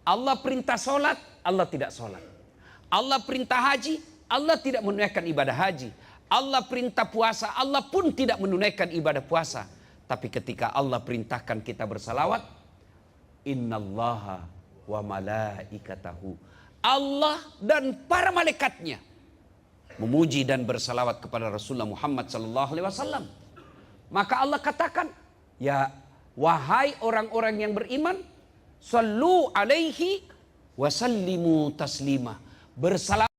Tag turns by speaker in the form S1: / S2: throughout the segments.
S1: Allah perintah sholat, Allah tidak sholat. Allah perintah haji, Allah tidak menunaikan ibadah haji. Allah perintah puasa, Allah pun tidak menunaikan ibadah puasa. Tapi ketika Allah perintahkan kita bersalawat, innallaha wa malaikatahu, Allah dan para malaikatnya memuji dan bersalawat kepada Rasulullah Muhammad SAW. Maka Allah katakan, ya wahai orang-orang yang beriman, sallu alaihi wa sallimu taslima. Bersalawat.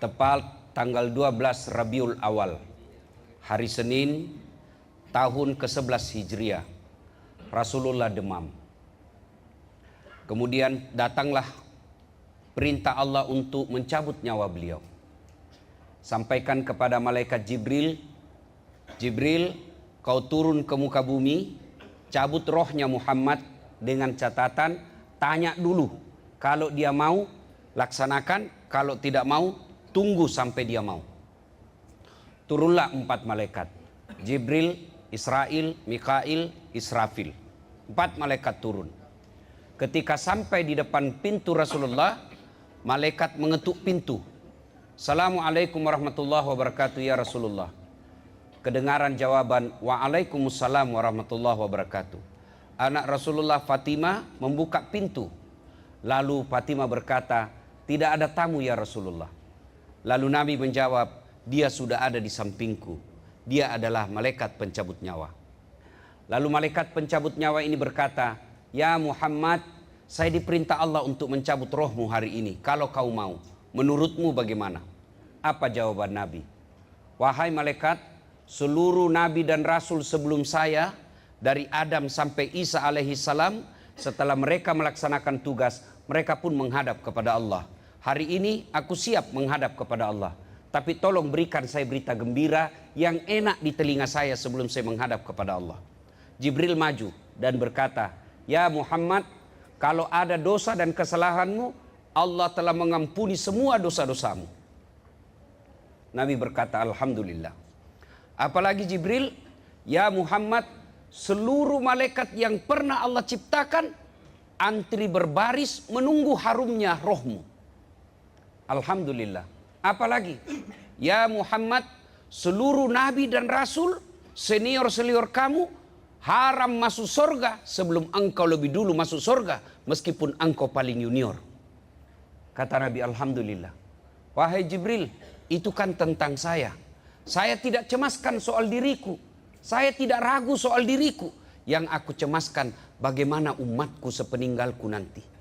S1: Tepat tanggal 12 Rabiul Awal, hari Senin, tahun ke-11 Hijriah, Rasulullah demam. Kemudian datanglah perintah Allah untuk mencabut nyawa beliau. Sampaikan kepada malaikat Jibril, Jibril, kau turun ke muka bumi, cabut rohnya Muhammad dengan catatan, tanya dulu. Kalau dia mau, laksanakan. Kalau tidak mau, tunggu sampai dia mau. Turunlah 4 malaikat. Jibril, Israil, Mikail, Israfil. 4 malaikat turun. Ketika sampai di depan pintu Rasulullah, malaikat mengetuk pintu. Assalamualaikum warahmatullahi wabarakatuh ya Rasulullah. Kedengaran jawaban, waalaikumsalam warahmatullahi wabarakatuh. Anak Rasulullah Fatimah membuka pintu. Lalu Fatimah berkata, tidak ada tamu ya Rasulullah. Lalu Nabi menjawab, dia sudah ada di sampingku. Dia adalah malaikat pencabut nyawa. Lalu malaikat pencabut nyawa ini berkata, ya Muhammad, saya diperintah Allah untuk mencabut rohmu hari ini. Kalau kau mau, menurutmu bagaimana? Apa jawaban Nabi? Wahai malaikat, seluruh Nabi dan Rasul sebelum saya, dari Adam sampai Isa alaihi salam, setelah mereka melaksanakan tugas, mereka pun menghadap kepada Allah. Hari ini aku siap menghadap kepada Allah. Tapi tolong berikan saya berita gembira yang enak di telinga saya sebelum saya menghadap kepada Allah. Jibril maju dan berkata, ya Muhammad, kalau ada dosa dan kesalahanmu, Allah telah mengampuni semua dosa-dosamu. Nabi berkata, alhamdulillah. Apalagi Jibril, ya Muhammad, seluruh malaikat yang pernah Allah ciptakan, antri berbaris menunggu harumnya rohmu. Alhamdulillah. Apalagi, ya Muhammad, seluruh nabi dan rasul, senior-senior kamu, haram masuk surga sebelum engkau lebih dulu masuk surga, meskipun engkau paling junior. Kata Nabi, alhamdulillah. Wahai Jibril, itu kan tentang saya. Saya tidak cemaskan soal diriku. Saya tidak ragu soal diriku. Yang aku cemaskan, bagaimana umatku sepeninggalku nanti.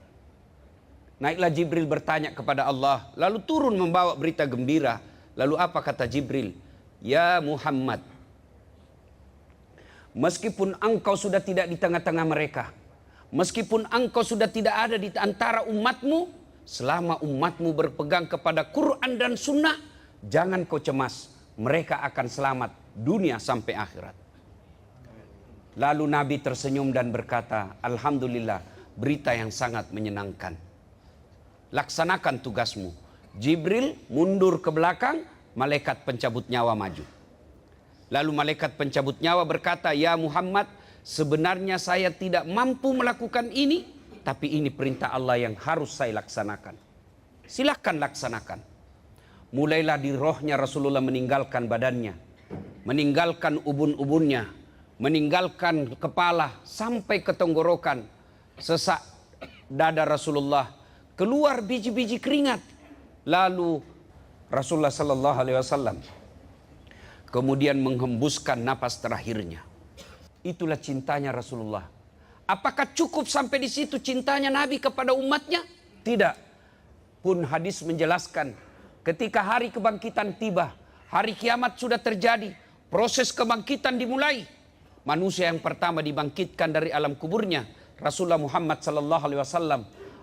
S1: Naiklah Jibril bertanya kepada Allah, lalu turun membawa berita gembira. Lalu apa kata Jibril? Ya Muhammad, meskipun engkau sudah tidak di tengah-tengah mereka, meskipun engkau sudah tidak ada di antara umatmu, selama umatmu berpegang kepada Quran dan Sunnah, jangan kau cemas, mereka akan selamat dunia sampai akhirat. Lalu Nabi tersenyum dan berkata, alhamdulillah, berita yang sangat menyenangkan. Laksanakan tugasmu. Jibril mundur ke belakang, malaikat pencabut nyawa maju. Lalu malaikat pencabut nyawa berkata, ya Muhammad, sebenarnya saya tidak mampu melakukan ini, tapi ini perintah Allah yang harus saya laksanakan. Silakan laksanakan. Mulailah di rohnya Rasulullah meninggalkan badannya, meninggalkan ubun-ubunnya, meninggalkan kepala sampai ke tenggorokan. Sesak dada Rasulullah, keluar biji-biji keringat. Lalu Rasulullah sallallahu alaihi wasallam kemudian menghembuskan napas terakhirnya. Itulah cintanya Rasulullah. Apakah cukup sampai di situ cintanya Nabi kepada umatnya? Tidak. Pun hadis menjelaskan, ketika hari kebangkitan tiba, hari kiamat sudah terjadi, proses kebangkitan dimulai. Manusia yang pertama dibangkitkan dari alam kuburnya, Rasulullah Muhammad sallallahu alaihi wasallam.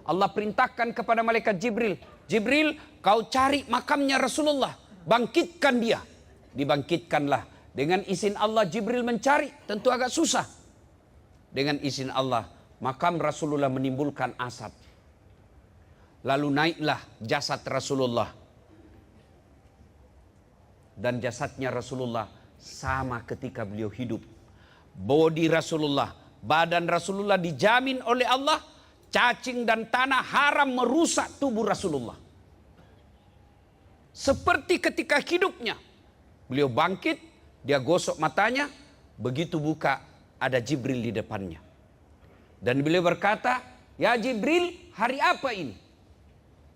S1: Allah perintahkan kepada malaikat Jibril, Jibril, kau cari makamnya Rasulullah, bangkitkan dia. Dibangkitkanlah. Dengan izin Allah Jibril mencari, tentu agak susah. Dengan izin Allah, makam Rasulullah menimbulkan asap. Lalu naiklah jasad Rasulullah. Dan jasadnya Rasulullah sama ketika beliau hidup. Bodi Rasulullah, badan Rasulullah dijamin oleh Allah, cacing dan tanah haram merusak tubuh Rasulullah. Seperti ketika hidupnya. Beliau bangkit, dia gosok matanya, begitu buka ada Jibril di depannya. Dan beliau berkata, ya Jibril, hari apa ini?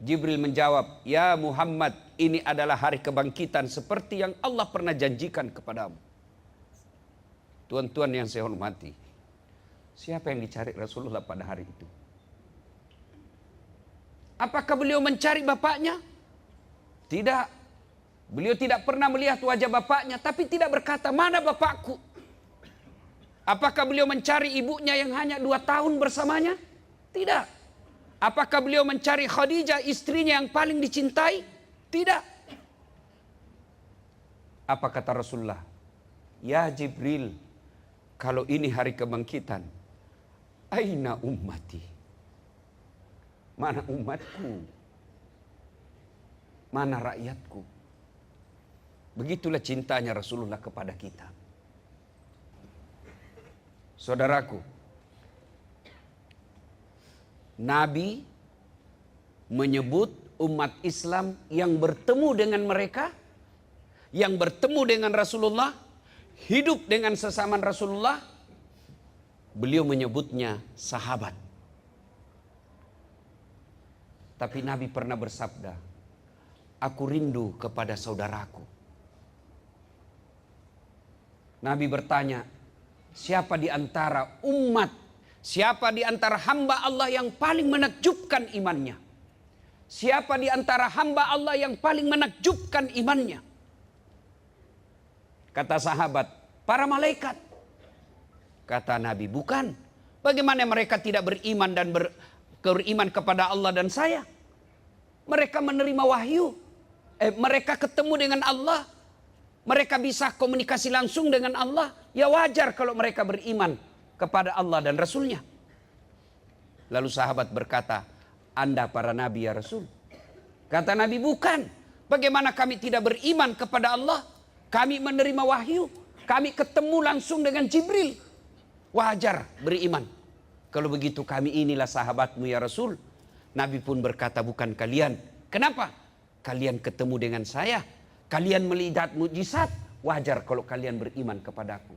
S1: Jibril menjawab, ya Muhammad, ini adalah hari kebangkitan seperti yang Allah pernah janjikan kepadamu. Tuan-tuan yang saya hormati, siapa yang dicari Rasulullah pada hari itu? Apakah beliau mencari bapaknya? Tidak. Beliau tidak pernah melihat wajah bapaknya, tapi tidak berkata, mana bapakku? Apakah beliau mencari ibunya yang hanya 2 tahun bersamanya? Tidak. Apakah beliau mencari Khadijah, istrinya yang paling dicintai? Tidak. Apa kata Rasulullah? Ya Jibril, kalau ini hari kebangkitan, aina ummati? Mana umatku? Mana rakyatku? Begitulah cintanya Rasulullah kepada kita. Saudaraku, Nabi menyebut umat Islam yang bertemu dengan mereka, yang bertemu dengan Rasulullah, hidup dengan sesama Rasulullah, beliau menyebutnya sahabat. Tapi Nabi pernah bersabda, aku rindu kepada saudaraku. Nabi bertanya, siapa di antara umat, siapa di antara hamba Allah yang paling menakjubkan imannya? Siapa di antara hamba Allah yang paling menakjubkan imannya? Kata sahabat, para malaikat. Kata Nabi, bukan. Bagaimana mereka tidak beriman dan beriman kepada Allah dan saya? Mereka menerima wahyu. Mereka ketemu dengan Allah. Mereka bisa komunikasi langsung dengan Allah. Ya wajar kalau mereka beriman kepada Allah dan Rasulnya. Lalu sahabat berkata, Anda para nabi ya Rasul. Kata Nabi, bukan. Bagaimana kami tidak beriman kepada Allah? Kami menerima wahyu. Kami ketemu langsung dengan Jibril. Wajar beriman. Kalau begitu kami inilah sahabatmu ya Rasul. Nabi pun berkata, bukan kalian. Kenapa? Kalian ketemu dengan saya. Kalian melihat mujizat. Wajar kalau kalian beriman kepadaku.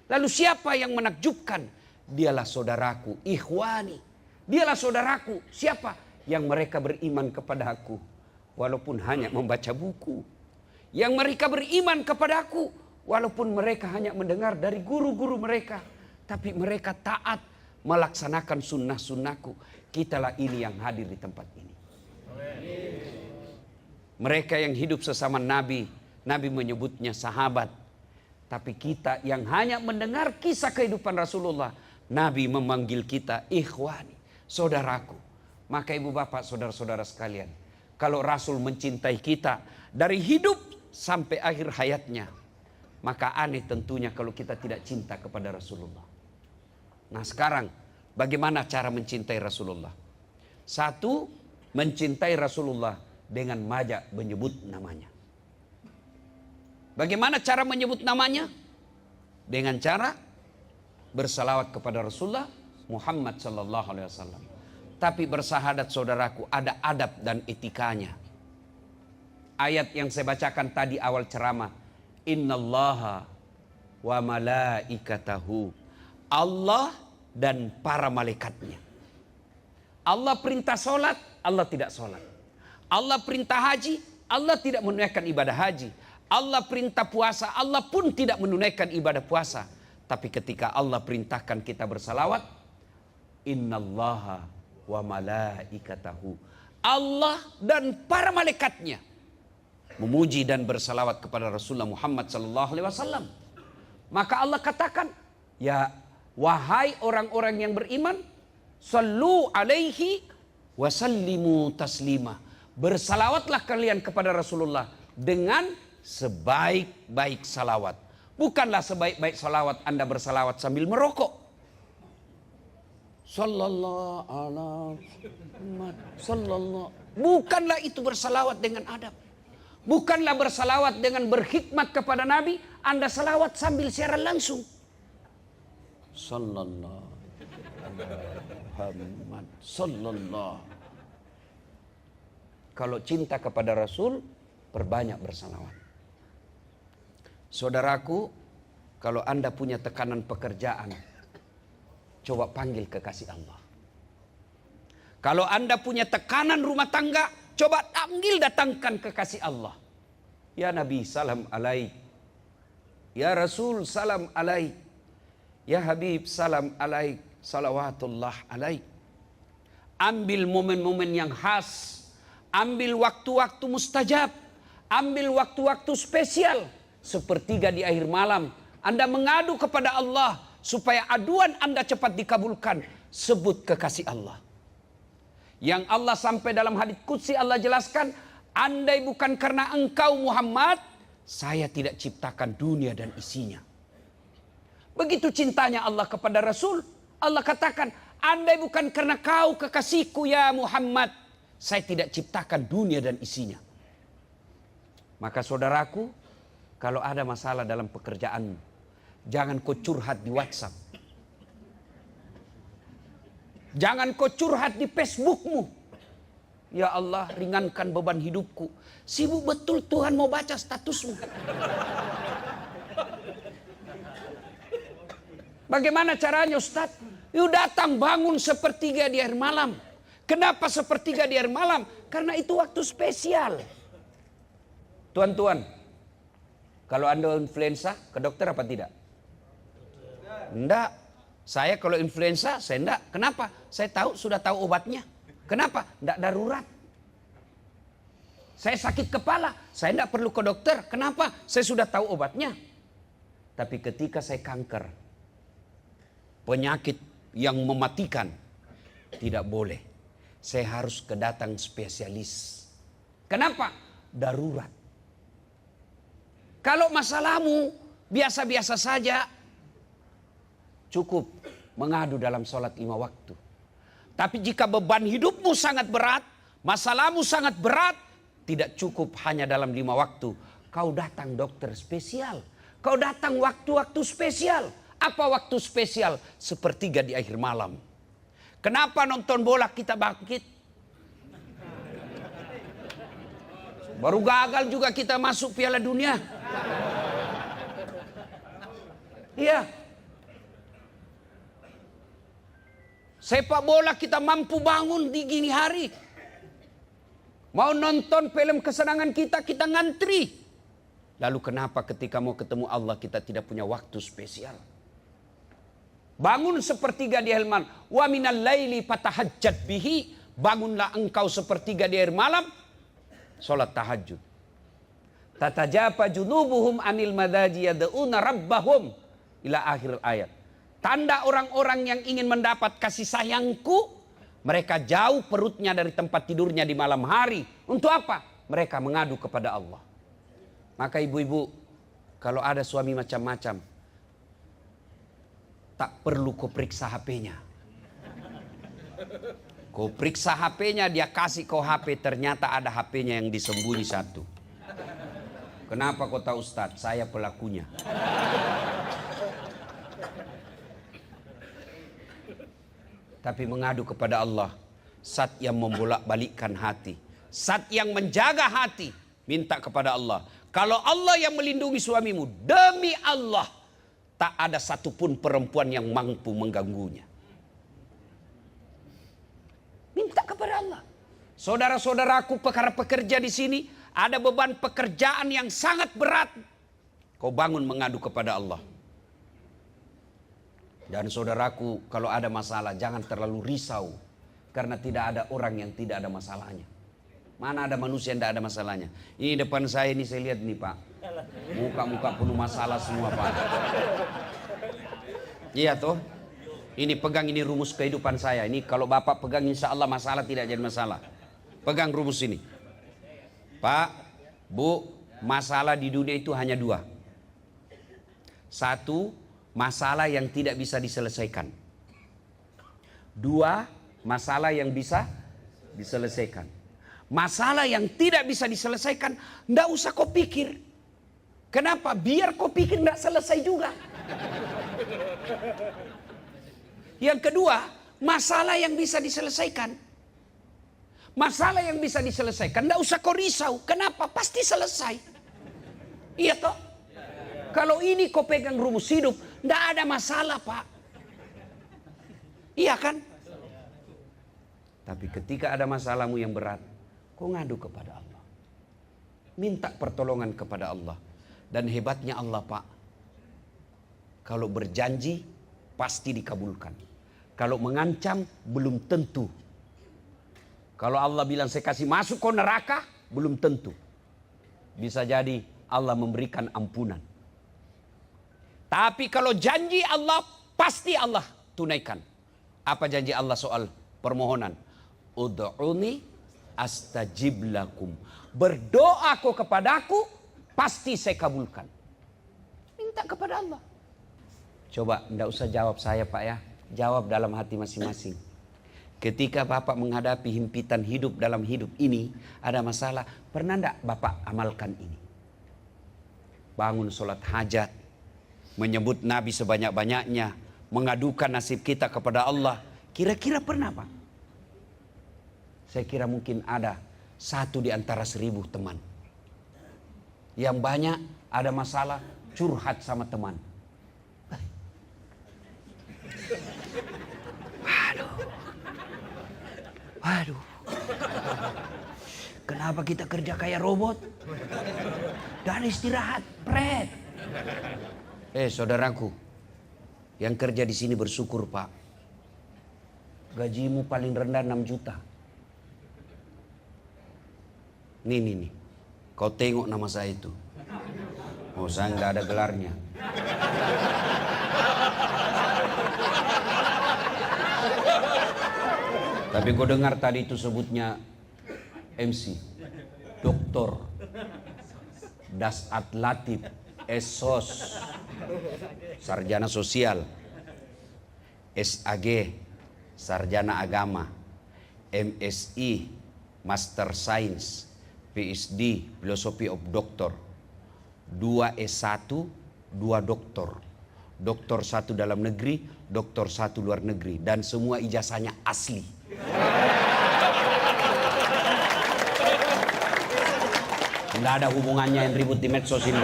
S1: Lalu siapa yang menakjubkan? Dialah saudaraku, ikhwani. Dialah saudaraku. Siapa? Yang mereka beriman kepada aku. Walaupun hanya membaca buku. Yang mereka beriman kepada aku. Walaupun mereka hanya mendengar dari guru-guru mereka. Tapi mereka taat melaksanakan sunnah-sunnahku. Kitalah ini yang hadir di tempat ini. Mereka yang hidup sesama Nabi. Nabi menyebutnya sahabat. Tapi kita yang hanya mendengar kisah kehidupan Rasulullah. Nabi memanggil kita ikhwani, saudaraku. Maka ibu bapak saudara-saudara sekalian. Kalau Rasul mencintai kita dari hidup sampai akhir hayatnya. Maka aneh tentunya kalau kita tidak cinta kepada Rasulullah. Nah sekarang bagaimana cara mencintai Rasulullah? Satu, mencintai Rasulullah dengan majak menyebut namanya. Bagaimana cara menyebut namanya? Dengan cara bersalawat kepada Rasulullah Muhammad sallallahu alaihi wasallam. Tapi bersahadat saudaraku, ada adab dan etikanya. Ayat yang saya bacakan tadi awal ceramah, innallaha wa malaikatahu, Allah dan para malaikatnya. Allah perintah solat, Allah tidak solat. Allah perintah haji, Allah tidak menunaikan ibadah haji. Allah perintah puasa, Allah pun tidak menunaikan ibadah puasa. Tapi ketika Allah perintahkan kita bersalawat, innallaha wa malaikatahu, Allah dan para malaikatnya memuji dan bersalawat kepada Rasulullah Muhammad sallallahu alaihi wasallam. Maka Allah katakan, ya wahai orang-orang yang beriman, Sallu alaihi wasallimu taslima. Bersalawatlah kalian kepada Rasulullah dengan sebaik-baik salawat. Bukanlah sebaik-baik salawat Anda bersalawat sambil merokok. Sallallahu alaihi wasallam. Bukanlah itu bersalawat dengan adab. Bukanlah bersalawat dengan berkhidmat kepada Nabi. Anda salawat sambil siaran langsung. Sallallahu Muhammad sallallahu. Kalau cinta kepada Rasul, perbanyak bersalawat. Saudaraku, kalau Anda punya tekanan pekerjaan, coba panggil kekasih Allah. Kalau Anda punya tekanan rumah tangga, coba datangkan kekasih Allah. Ya Nabi, salam alaik. Ya Rasul, salam alaik. Ya Habib, salam alaik. Salawatullah alaik. Ambil momen-momen yang khas. Ambil waktu-waktu mustajab. Ambil waktu-waktu spesial. Sepertiga di akhir malam. Anda mengadu kepada Allah. Supaya aduan Anda cepat dikabulkan. Sebut kekasih Allah. Yang Allah sampai dalam hadits qudsi Allah jelaskan. Andai bukan karena engkau Muhammad, saya tidak ciptakan dunia dan isinya. Begitu cintanya Allah kepada Rasul. Allah katakan, andai bukan karena kau kekasihku ya Muhammad, saya tidak ciptakan dunia dan isinya. Maka saudaraku, kalau ada masalah dalam pekerjaanmu, jangan kau curhat di WhatsApp. Jangan kau curhat di Facebookmu. Ya Allah, ringankan beban hidupku. Sibuk betul Tuhan mau baca statusmu. Bagaimana caranya Ustaz? Yuk datang bangun sepertiga di akhir malam. Kenapa sepertiga di akhir malam? Karena itu waktu spesial. Tuan-tuan, kalau Anda influenza, ke dokter apa tidak? Enggak. Saya kalau influenza, saya enggak. Kenapa? Saya sudah tahu obatnya. Kenapa? Enggak darurat. Saya sakit kepala, saya enggak perlu ke dokter. Kenapa? Saya sudah tahu obatnya. Tapi ketika saya kanker, penyakit yang mematikan, tidak boleh. Saya harus kedatang spesialis. Kenapa? Darurat. Kalau masalahmu biasa-biasa saja, cukup mengadu dalam sholat 5 waktu. Tapi jika beban hidupmu sangat berat, masalahmu sangat berat, tidak cukup hanya dalam 5 waktu. Kau datang dokter spesial. Kau datang waktu-waktu spesial. Apa waktu spesial? Sepertiga di akhir malam. Kenapa nonton bola kita bangkit? Baru gagal juga kita masuk Piala Dunia. Iya. Sepak bola kita mampu bangun di gini hari. Mau nonton film kesenangan kita ngantri. Lalu kenapa ketika mau ketemu Allah kita tidak punya waktu spesial? Bangun sepertiga di akhir malam. Wa minal laili fatahajjat bihi. Bangunlah engkau sepertiga di akhir malam. Salat tahajud. Tatajafa junubuhum anil madaji yad'una rabbahum. Ila akhir ayat. Tanda orang-orang yang ingin mendapat kasih sayangku. Mereka jauh perutnya dari tempat tidurnya di malam hari. Untuk apa? Mereka mengadu kepada Allah. Maka ibu-ibu, kalau ada suami macam-macam, tak perlu kau periksa HP-nya. Kau periksa HP-nya, dia kasih kau HP, ternyata ada HP-nya yang disembunyi satu. Kenapa kau tahu Ustaz? Saya pelakunya. Tapi mengadu kepada Allah, zat yang membolak-balikkan hati, zat yang menjaga hati, minta kepada Allah. Kalau Allah yang melindungi suamimu, demi Allah, tak ada satupun perempuan yang mampu mengganggunya. Minta kepada Allah. Saudara-saudaraku, perkara pekerja di sini, ada beban pekerjaan yang sangat berat. Kau bangun mengadu kepada Allah. Dan saudaraku, kalau ada masalah jangan terlalu risau. Karena tidak ada orang yang tidak ada masalahnya. Mana ada manusia yang tidak ada masalahnya. Ini depan saya ini saya lihat nih Pak. Muka-muka penuh masalah semua Pak. Iya toh. Ini pegang, ini rumus kehidupan saya. Ini kalau Bapak pegang insya Allah masalah tidak jadi masalah. Pegang rumus ini. Pak, Bu, masalah di dunia itu hanya dua. Satu, masalah yang tidak bisa diselesaikan. Dua, masalah yang bisa diselesaikan. Masalah yang tidak bisa diselesaikan, ndak usah kau pikir. Kenapa? Biar kau pikir ndak selesai juga. Yang kedua, masalah yang bisa diselesaikan. Masalah yang bisa diselesaikan, ndak usah kau risau. Kenapa? Pasti selesai. Iya toh? Kalau ini kau pegang rumus hidup, ndak ada masalah, Pak. Iya kan? Tapi ketika ada masalahmu yang berat, kau ngadu kepada Allah. Minta pertolongan kepada Allah. Dan hebatnya Allah, Pak, kalau berjanji pasti dikabulkan. Kalau mengancam belum tentu. Kalau Allah bilang saya kasih masuk kau neraka, belum tentu. Bisa jadi Allah memberikan ampunan. Tapi kalau janji Allah, pasti Allah tunaikan. Apa janji Allah soal permohonan? Ud'uni astajib lakum. Berdoa kau kepadaku, pasti saya kabulkan. Minta kepada Allah. Coba, enggak usah jawab saya, Pak ya. Jawab dalam hati masing-masing. Ketika Bapak menghadapi himpitan hidup dalam hidup ini, ada masalah, pernah enggak Bapak amalkan ini? Bangun sholat hajat, menyebut Nabi sebanyak-banyaknya, mengadukan nasib kita kepada Allah. Kira-kira pernah, Pak? Saya kira mungkin ada 1 di antara 1000 teman. Yang banyak ada masalah, curhat sama teman. Waduh. Kenapa kita kerja kayak robot? Dan istirahat, pret. Saudaraku, yang kerja di sini bersyukur, Pak. Gajimu paling rendah 6 juta. Nih. Kau tengok nama saya itu. Oh, saya nggak ada gelarnya. Tapi kau dengar tadi itu sebutnya MC, Doktor, Dasat Latif, Esos, Sarjana Sosial, SAG, Sarjana Agama, MSI, Master Science, PhD, Philosophy of Doctor, 2 S1, 2 doktor. Doktor 1 dalam negeri, doktor 1 luar negeri. Dan semua ijazahnya asli. Nggak ada hubungannya yang ribut di medsos ini.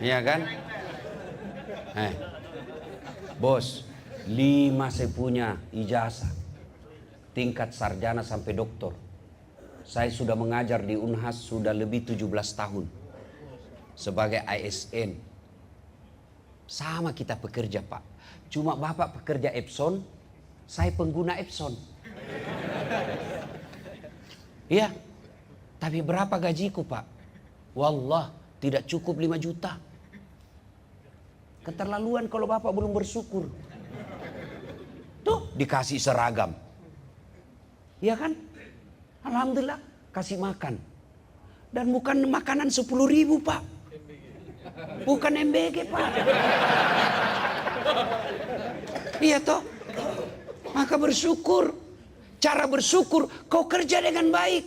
S1: Iya kan? Bos, 5 saya punya ijazah. Tingkat sarjana sampai doktor. Saya sudah mengajar di Unhas sudah lebih 17 tahun. Sebagai ASN. Sama kita pekerja, Pak. Cuma Bapak pekerja Epson, saya pengguna Epson. Iya. Tapi berapa gajiku, Pak? Wallah, tidak cukup 5 juta. Keterlaluan kalau Bapak belum bersyukur. Tuh, dikasih seragam. Iya kan? Alhamdulillah, kasih makan. Dan bukan makanan 10.000, Pak. Bukan MBG, Pak. Iya toh? Maka bersyukur. Cara bersyukur, kau kerja dengan baik.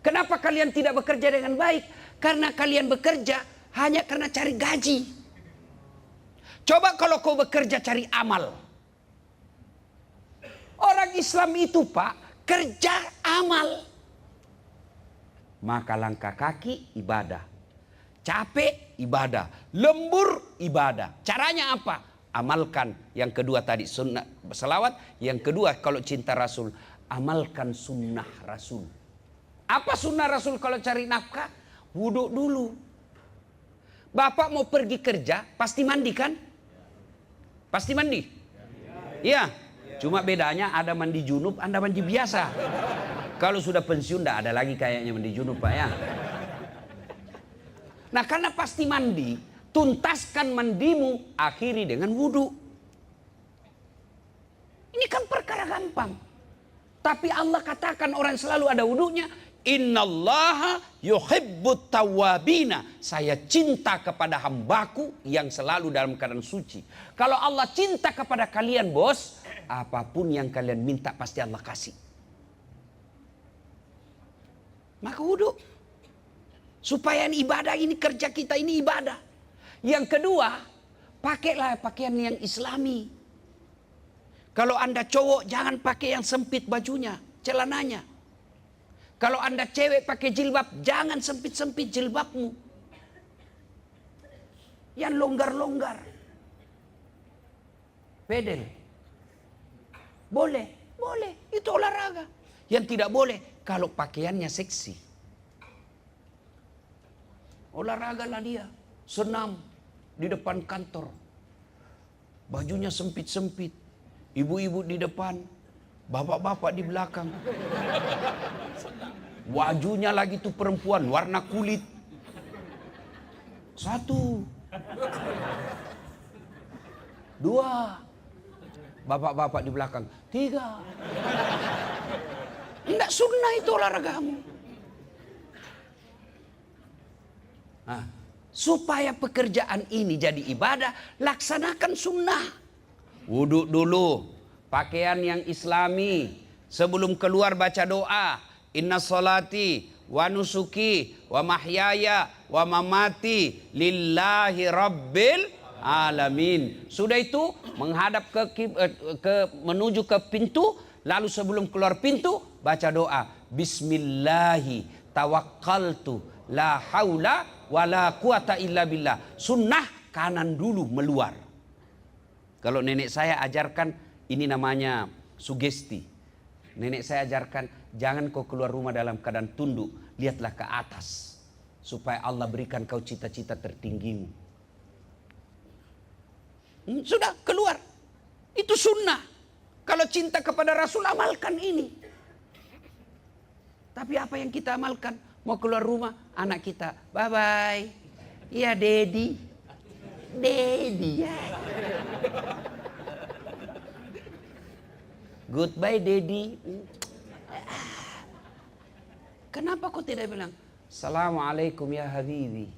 S1: Kenapa kalian tidak bekerja dengan baik? Karena kalian bekerja hanya karena cari gaji. Coba kalau kau bekerja cari amal. Orang Islam itu, Pak, kerja amal. Maka langkah kaki ibadah. Capek ibadah. Lembur ibadah. Caranya apa? Amalkan. Yang kedua tadi sunnah selawat. Yang kedua kalau cinta Rasul, amalkan sunnah Rasul. Apa sunnah Rasul kalau cari nafkah? Wudhu dulu. Bapak mau pergi kerja pasti mandi kan? Pasti mandi? Iya. Cuma bedanya ada mandi junub, Anda mandi biasa. Kalau sudah pensiun tidak ada lagi kayaknya mandi junub, Pak ya. Nah karena pasti mandi, tuntaskan mandimu, akhiri dengan wudu. Ini kan perkara gampang. Tapi Allah katakan orang selalu ada wudunya. Innallaha yuhibbut tawwabina. Saya cinta kepada hambaku yang selalu dalam keadaan suci. Kalau Allah cinta kepada kalian bos, apapun yang kalian minta pasti Allah kasih. Maka wudu. Supaya ibadah ini, kerja kita ini ibadah. Yang kedua, pakailah pakaian yang islami. Kalau Anda cowok jangan pakai yang sempit bajunya, celananya. Kalau Anda cewek pakai jilbab, jangan sempit-sempit jilbabmu. Yang longgar-longgar. Pedal. Boleh, boleh. Itu olahraga. Yang tidak boleh, kalau pakaiannya seksi. Olahragalah dia. Senam di depan kantor. Bajunya sempit-sempit. Ibu-ibu di depan, bapak-bapak di belakang. Wajunya lagi tuh perempuan, warna kulit. 1, 2, bapak-bapak di belakang. 3. Tidak sunnah itu olahragamu. Nah, supaya pekerjaan ini jadi ibadah, laksanakan sunnah. Wudhu dulu, pakaian yang islami. Sebelum keluar baca doa. Inna sholati wa nusuki wa mahyaya wa mamati lillahi rabbil alamin. Sudah itu menghadap menuju ke pintu. Lalu sebelum keluar pintu baca doa. Bismillahi tawakkaltu la haula wa la quwata illa billah. Sunnah kanan dulu meluar. Kalau nenek saya ajarkan, ini namanya sugesti. Nenek saya ajarkan, jangan kau keluar rumah dalam keadaan tunduk. Lihatlah ke atas. Supaya Allah berikan kau cita-cita tertinggimu. Sudah keluar. Itu sunnah. Kalau cinta kepada Rasul, amalkan ini. Tapi apa yang kita amalkan? Mau keluar rumah, anak kita, bye-bye. Iya, Dedi. Dedi ya. Goodbye Dedi. Kenapa kau tidak bilang Assalamualaikum ya Habibi?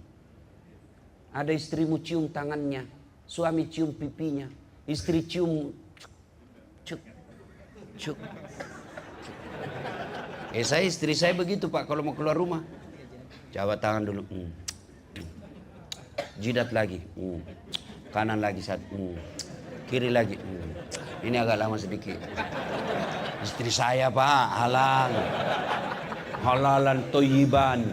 S1: Ada istrimu cium tangannya, suami cium pipinya, istri cium cuk cuk. Saya istri saya begitu Pak, kalau mau keluar rumah jabat tangan dulu. Jidat lagi, kanan lagi satu, kiri lagi. Ini agak lama sedikit. Istri saya Pak, halalan toyiban.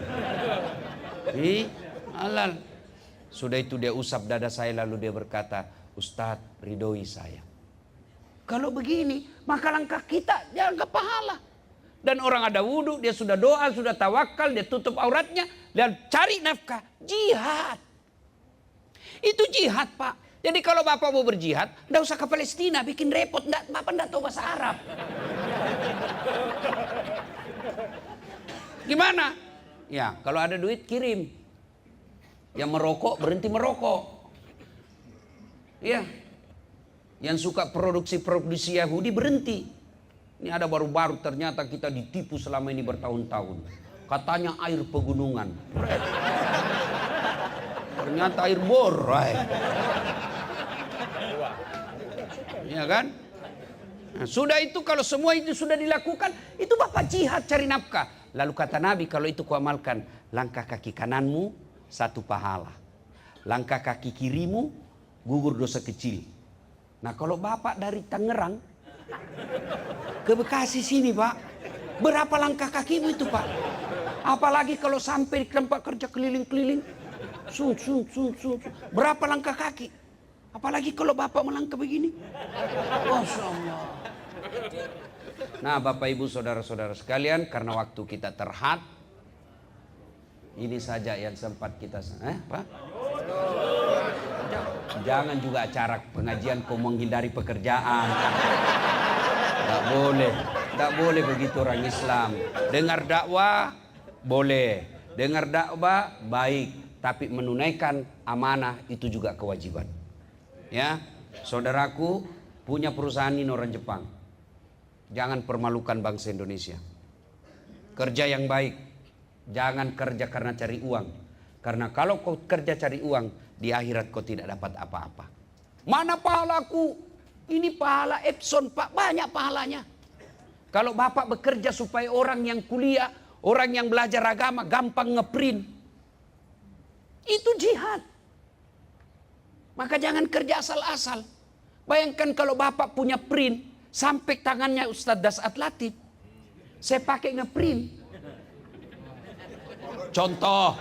S1: Halal. Sudah itu dia usap dada saya lalu dia berkata, Ustadz ridhoi saya. Kalau begini, maka langkah kita jangan ke pahala. Dan orang ada wudhu, dia sudah doa, sudah tawakal, dia tutup auratnya dan cari nafkah, jihad. Itu jihad Pak. Jadi kalau Bapak mau berjihad, enggak usah ke Palestina, bikin repot. Bapak enggak tahu bahasa Arab. Gimana? Ya, kalau ada duit kirim. Yang merokok berhenti merokok. Ya. Yang suka produksi Yahudi berhenti. Ini ada baru-baru ternyata kita ditipu selama ini bertahun-tahun. Katanya air pegunungan. Ternyata air bor. Ya kan? Nah, sudah itu kalau semua itu sudah dilakukan, itu Bapak jihad cari nafkah. Lalu kata Nabi, kalau itu kau amalkan, langkah kaki kananmu 1 pahala. Langkah kaki kirimu gugur dosa kecil. Nah kalau Bapak dari Tangerang ke Bekasi sini Pak, berapa langkah kakimu itu Pak? Apalagi kalau sampai di tempat kerja keliling-keliling. Berapa langkah kaki? Apalagi kalau Bapak melangkah begini. Masya Allah. Nah Bapak Ibu Saudara-saudara sekalian, karena waktu kita terhad, ini saja yang sempat kita Pak? Jangan juga acara pengajian kau menghindari pekerjaan. Tak boleh begitu orang Islam. Dengar dakwah boleh, dengar dakwah baik, tapi menunaikan amanah itu juga kewajiban. Ya, saudaraku punya perusahaan ini orang Jepang. Jangan permalukan bangsa Indonesia. Kerja yang baik. Jangan kerja karena cari uang. Karena kalau kau kerja cari uang, di akhirat kau tidak dapat apa-apa. Mana pahalaku? Ini pahala Epson, Pak, banyak pahalanya. Kalau Bapak bekerja supaya orang yang kuliah, orang yang belajar agama gampang ngeprint, itu jihad. Maka jangan kerja asal-asal. Bayangkan kalau Bapak punya print sampai tangannya Ustadz Dasat Latif, saya pakai ngeprint. Contoh.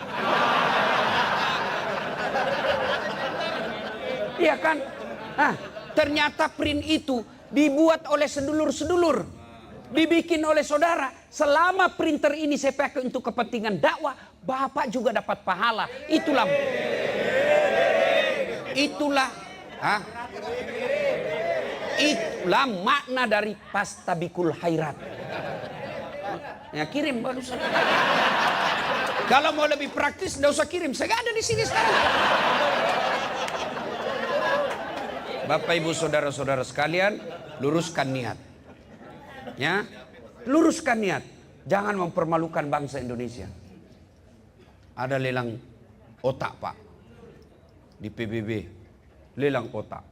S1: Iya kan? Nah, ternyata print itu dibuat oleh sedulur-sedulur, dibikin oleh saudara. Selama printer ini saya pakai untuk kepentingan dakwah, Bapak juga dapat pahala. Itulah makna dari pastabikul khairat. Ya, kirim bagus. Kalau mau lebih praktis, nggak usah kirim. Saya nggak ada di sini sekarang. Bapak, Ibu, saudara-saudara sekalian, luruskan niat. Ya, luruskan niat. Jangan mempermalukan bangsa Indonesia. Ada lelang otak, Pak, di PBB. Lelang otak.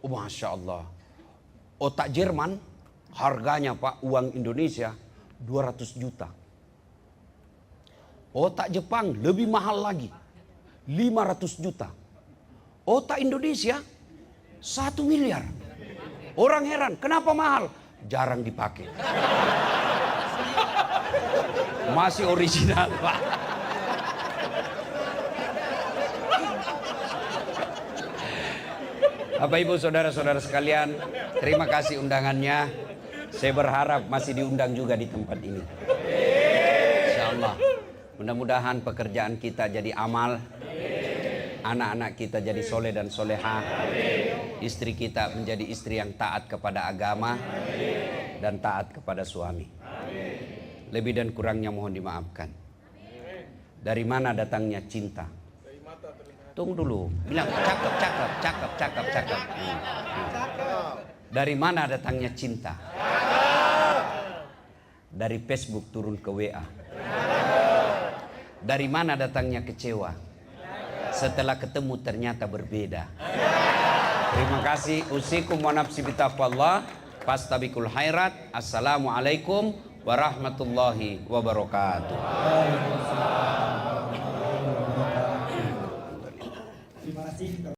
S1: Oh, Masya Allah. Otak Jerman, harganya, Pak, uang Indonesia 200 juta. Otak Jepang lebih mahal lagi, 500 juta. Otak Indonesia 1 miliar. Orang heran, kenapa mahal? Jarang dipakai. Masih original, Pak. Bapak, Ibu, saudara-saudara sekalian, terima kasih undangannya. Saya berharap masih diundang juga di tempat ini. Insyaallah. Mudah-mudahan pekerjaan kita jadi amal. Anak-anak kita jadi soleh dan soleha. Istri kita menjadi istri yang taat kepada agama dan taat kepada suami. Lebih dan kurangnya mohon dimaafkan. Dari mana datangnya cinta? Tunggu dulu. Bilang cakep. Dari mana datangnya cinta? Dari Facebook turun ke WA. Dari mana datangnya kecewa? Setelah ketemu ternyata berbeda. Terima kasih. Usikum wa nafsi bitaqwallah. Fastabikul khairat. Assalamualaikum warahmatullahi wabarakatuh.